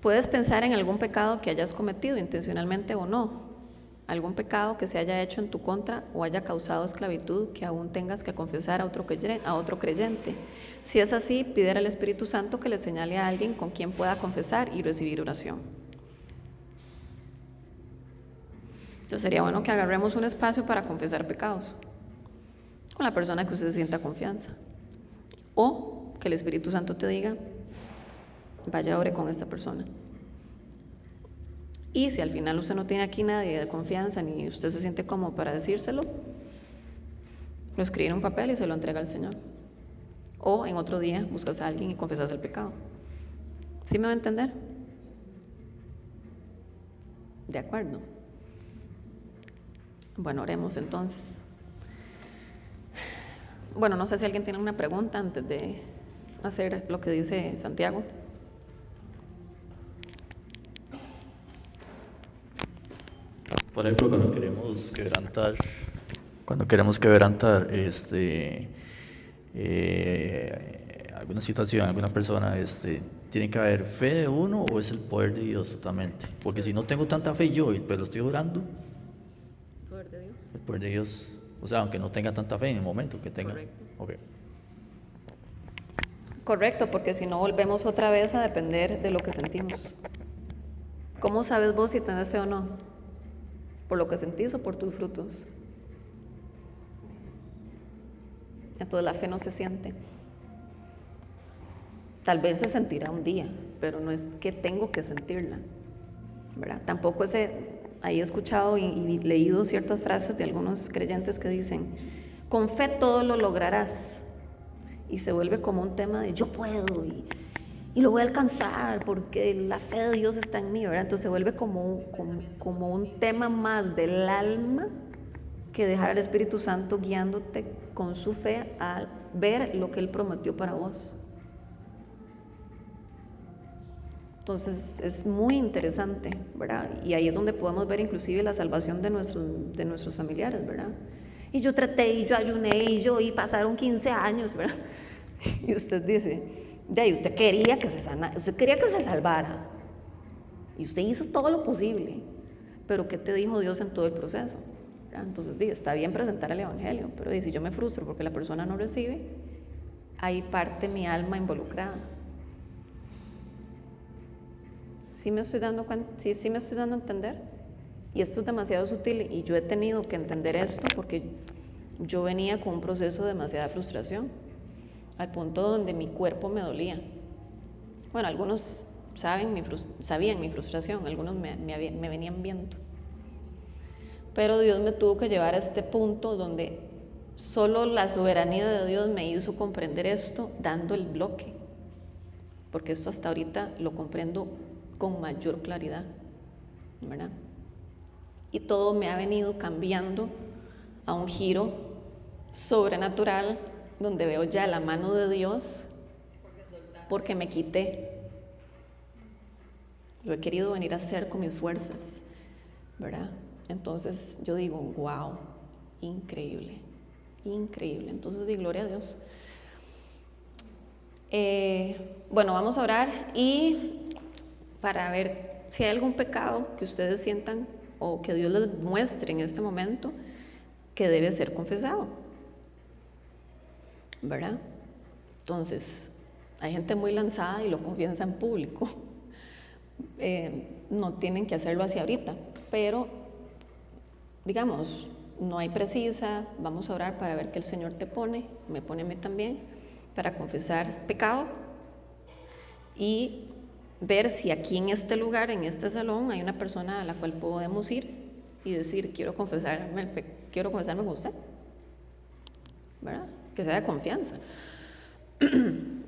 puedes pensar en algún pecado que hayas cometido intencionalmente o no, algún pecado que se haya hecho en tu contra o haya causado esclavitud que aún tengas que confesar a otro creyente. Si es así, pide al Espíritu Santo que le señale a alguien con quien pueda confesar y recibir oración. Entonces sería bueno que agarremos un espacio para confesar pecados con la persona que usted sienta confianza. O que el Espíritu Santo te diga, vaya ore con esta persona. Y si al final usted no tiene aquí nadie de confianza ni usted se siente cómodo para decírselo, lo escribe en un papel y se lo entrega al Señor. O en otro día buscas a alguien y confesas el pecado. ¿Sí me va a entender? De acuerdo. Bueno, oremos entonces. Bueno, no sé si alguien tiene una pregunta antes de hacer lo que dice Santiago. Por ejemplo, cuando queremos quebrantar alguna situación, alguna persona, ¿tiene que haber fe de uno o es el poder de Dios totalmente? Porque si no tengo tanta fe yo, pero estoy orando, ¿El poder de Dios? el poder de Dios, o sea, aunque no tenga tanta fe en el momento que tenga. Correcto. Okay. Correcto, porque si no volvemos otra vez a depender de lo que sentimos. ¿Cómo sabes vos si tenés fe o no? ¿Por lo que sentís o por tus frutos? Entonces la fe no se siente. Tal vez se sentirá un día, pero no es que tengo que sentirla, ¿verdad? Tampoco ahí he escuchado y leído ciertas frases de algunos creyentes que dicen, con fe todo lo lograrás. Y se vuelve como un tema de yo puedo y lo voy a alcanzar porque la fe de Dios está en mí, ¿verdad? Entonces se vuelve como un tema más del alma que dejar al Espíritu Santo guiándote con su fe a ver lo que Él prometió para vos. Entonces es muy interesante, ¿verdad? Y ahí es donde podemos ver inclusive la salvación de nuestros familiares, ¿verdad? Y yo traté, y yo ayuné, y pasaron 15 años, ¿verdad? Y usted dice, de ahí usted quería que se sanara, usted quería que se salvara. Y usted hizo todo lo posible. Pero ¿qué te dijo Dios en todo el proceso? ¿Verdad? Entonces, está bien presentar el Evangelio, pero si yo me frustro porque la persona no recibe, hay parte de mi alma involucrada. ¿Sí me estoy dando cuenta? ¿Sí me estoy dando a entender? Y esto es demasiado sutil y yo he tenido que entender esto porque yo venía con un proceso de demasiada frustración, al punto donde mi cuerpo me dolía. Bueno, algunos sabían mi frustración, algunos me venían viendo. Pero Dios me tuvo que llevar a este punto donde solo la soberanía de Dios me hizo comprender esto dando el bloque, porque esto hasta ahorita lo comprendo con mayor claridad, ¿verdad? Y todo me ha venido cambiando a un giro sobrenatural donde veo ya la mano de Dios porque me quité. Lo he querido venir a hacer con mis fuerzas, ¿verdad? Entonces yo digo, wow, increíble, increíble. Entonces di gloria a Dios. Bueno, vamos a orar y para ver si hay algún pecado que ustedes sientan o que Dios les muestre en este momento que debe ser confesado, ¿verdad? Entonces, hay gente muy lanzada y lo confiesa en público. No tienen que hacerlo así ahorita, pero digamos, no hay precisa, vamos a orar para ver qué el Señor te pone, me pone a mí también, para confesar pecado y ver si aquí en este lugar, en este salón, hay una persona a la cual podemos ir y decir, quiero confesarme con usted, ¿verdad? Que sea de confianza.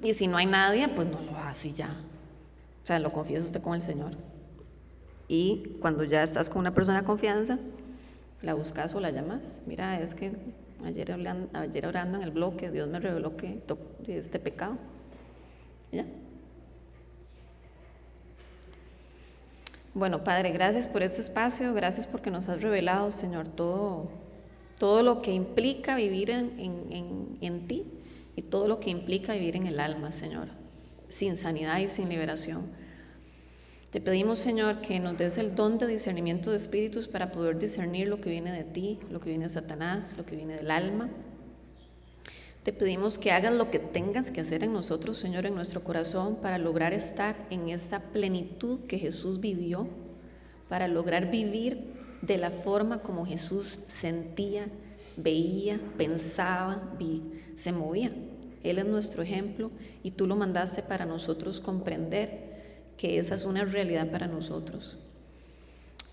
Y si no hay nadie, pues no lo hace y ya. O sea, lo confiesa usted con el Señor. Y cuando ya estás con una persona de confianza, la buscas o la llamas. Mira, es que ayer orando en el bloque, Dios me reveló que este pecado. ¿Ya? Bueno, Padre, gracias por este espacio, gracias porque nos has revelado, Señor, todo lo que implica vivir en ti y todo lo que implica vivir en el alma, Señor, sin sanidad y sin liberación. Te pedimos, Señor, que nos des el don de discernimiento de espíritus para poder discernir lo que viene de ti, lo que viene de Satanás, lo que viene del alma. Te pedimos que hagas lo que tengas que hacer en nosotros, Señor, en nuestro corazón, para lograr estar en esa plenitud que Jesús vivió, para lograr vivir de la forma como Jesús sentía, veía, pensaba, se movía. Él es nuestro ejemplo y tú lo mandaste para nosotros comprender que esa es una realidad para nosotros.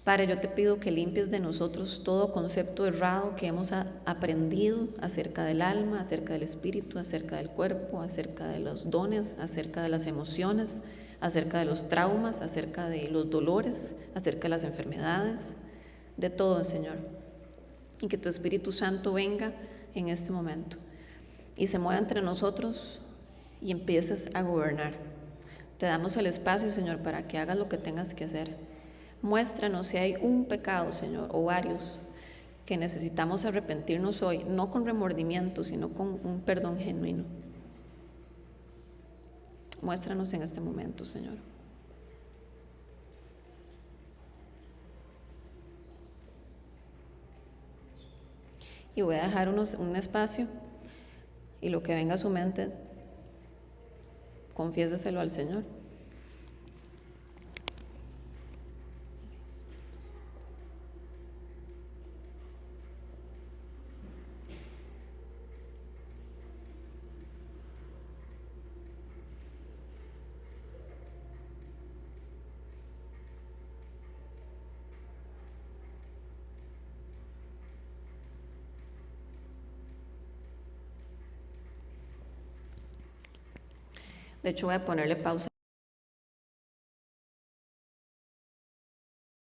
Padre, yo te pido que limpies de nosotros todo concepto errado que hemos aprendido acerca del alma, acerca del espíritu, acerca del cuerpo, acerca de los dones, acerca de las emociones, acerca de los traumas, acerca de los dolores, acerca de las enfermedades, de todo, Señor. Y que tu Espíritu Santo venga en este momento y se mueva entre nosotros y empieces a gobernar. Te damos el espacio, Señor, para que hagas lo que tengas que hacer. Muéstranos si hay un pecado, Señor, o varios, que necesitamos arrepentirnos hoy, no con remordimiento, sino con un perdón genuino. Muéstranos en este momento, Señor. Y voy a dejar un espacio y lo que venga a su mente, confiéseselo al Señor. De hecho, voy a ponerle pausa.